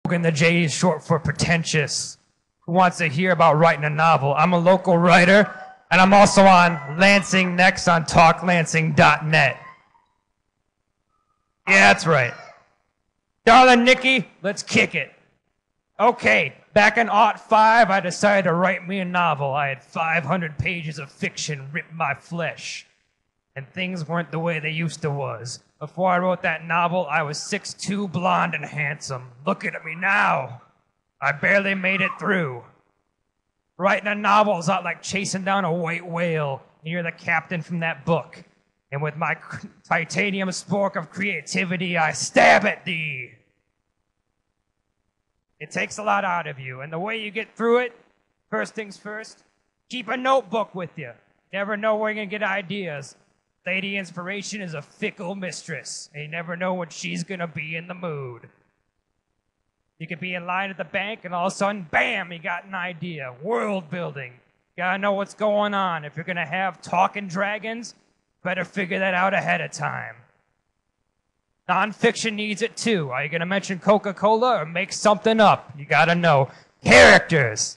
Hogan, the J is short for pretentious. Who wants to hear about writing a novel? I'm a local writer, and I'm also on Lansing Next on talklansing.net. Yeah, that's right. Darling Nikki, let's kick it. Okay, back in '05, I decided to write me a novel. I had 500 pages of fiction ripped my flesh. And things weren't the way they used to was. Before I wrote that novel, I was 6'2", blonde, and handsome. Look at me now. I barely made it through. Writing a novel is not like chasing down a white whale, and you're the captain from that book. And with my titanium spork of creativity, I stab at thee. It takes a lot out of you, and the way you get through it, first things first, keep a notebook with you. Never know where you're going to get ideas. Lady Inspiration is a fickle mistress, and you never know when she's going to be in the mood. You could be in line at the bank, and all of a sudden, bam, you got an idea. World building. You got to know what's going on. If you're going to have talking dragons, better figure that out ahead of time. Nonfiction needs it too. Are you going to mention Coca-Cola or make something up? You got to know. Characters.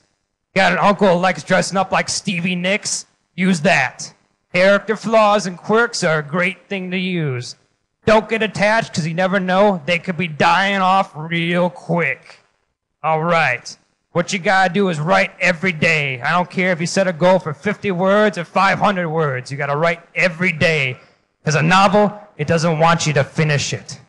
You got an uncle who likes dressing up like Stevie Nicks? Use that. Character flaws and quirks are a great thing to use. Don't get attached because you never know. They could be dying off real quick. All right. What you got to do is write every day. I don't care if you set a goal for 50 words or 500 words. You got to write every day. Because a novel, it doesn't want you to finish it.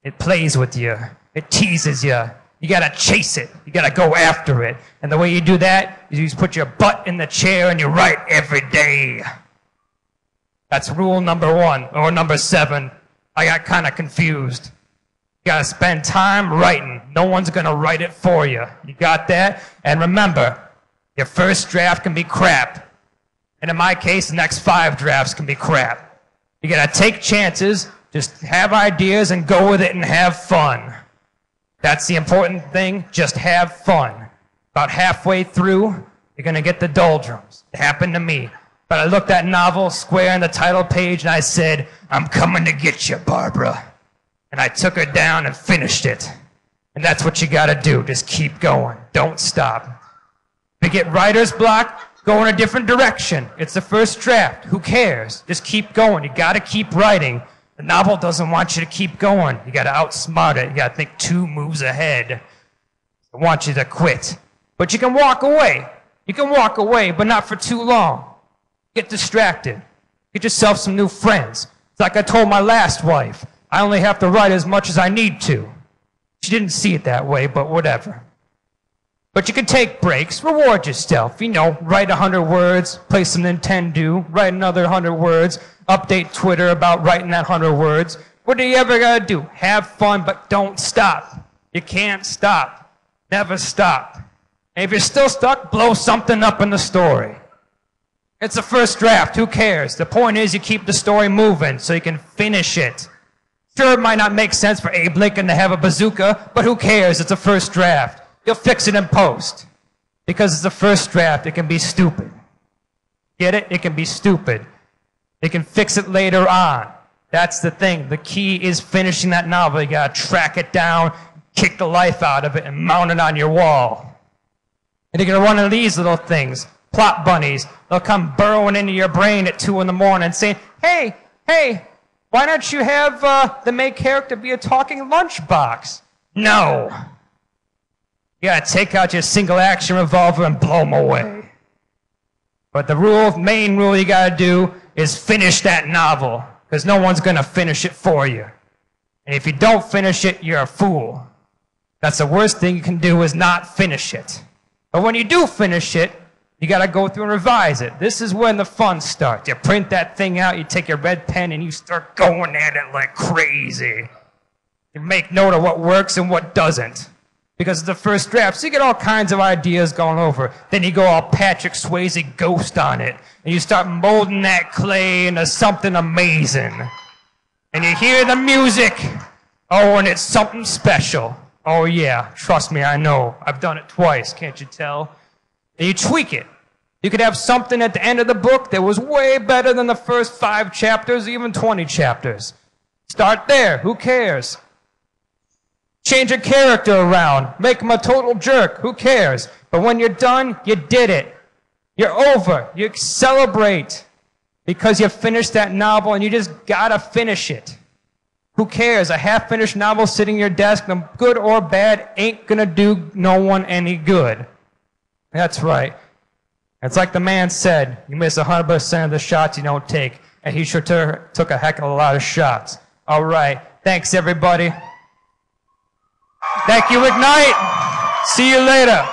It plays with you. It teases you. You got to chase it. You got to go after it. And the way you do that is you just put your butt in the chair and you write every day. That's rule number 1, or number 7. I got kind of confused. You got to spend time writing. No one's going to write it for you. You got that? And remember, your first draft can be crap. And in my case, the next 5 drafts can be crap. You got to take chances, just have ideas and go with it and have fun. That's the important thing, just have fun. About halfway through, you're going to get the doldrums. It happened to me. But I looked that novel square in the title page and I said, I'm coming to get you, Barbara. And I took her down and finished it. And that's what you got to do, just keep going. Don't stop. If you get writer's block, go in a different direction. It's the first draft. Who cares? Just keep going. You got to keep writing. The novel doesn't want you to keep going. You got to outsmart it. You got to think 2 moves ahead. It wants you to quit. But you can walk away. You can walk away, but not for too long. Get distracted. Get yourself some new friends. It's like I told my last wife. I only have to write as much as I need to. She didn't see it that way, but whatever. But you can take breaks, reward yourself. You know, write 100 words, play some Nintendo, write another 100 words, update Twitter about writing that 100 words. What do you ever gotta do? Have fun, but don't stop. You can't stop. Never stop. And if you're still stuck, blow something up in the story. It's the first draft. Who cares? The point is you keep the story moving so you can finish it. Sure, it might not make sense for Abe Lincoln to have a bazooka, but who cares? It's a first draft. You'll fix it in post. Because it's the first draft, it can be stupid. Get it? It can be stupid. They can fix it later on. That's the thing. The key is finishing that novel. You gotta track it down, kick the life out of it, and mount it on your wall. And you're gonna run into these little things. Plot bunnies. They'll come burrowing into your brain at 2 in the morning saying, hey, why don't you have the main character be a talking lunchbox? No. You gotta take out your single action revolver and blow them away. But the main rule you gotta do is finish that novel, because no one's gonna finish it for you. And if you don't finish it, you're a fool. That's the worst thing you can do, is not finish it. But when you do finish it, you gotta go through and revise it. This is when the fun starts. You print that thing out, you take your red pen, and you start going at it like crazy. You make note of what works and what doesn't. Because it's the first draft, so you get all kinds of ideas going over. Then you go all Patrick Swayze Ghost on it, and you start molding that clay into something amazing. And you hear the music. Oh, and it's something special. Oh yeah, trust me, I know. I've done it twice, can't you tell? And you tweak it. You could have something at the end of the book that was way better than the first 5 chapters, even 20 chapters. Start there, who cares? Change a character around. Make him a total jerk. Who cares? But when you're done, you did it. You're over. You celebrate because you finished that novel, and you just gotta finish it. Who cares? A half-finished novel sitting in your desk, good or bad, ain't gonna do no one any good. That's right. It's like the man said, you miss 100% of the shots you don't take. And he sure took a heck of a lot of shots. All right. Thanks, everybody. Thank you, Ignite. See you later.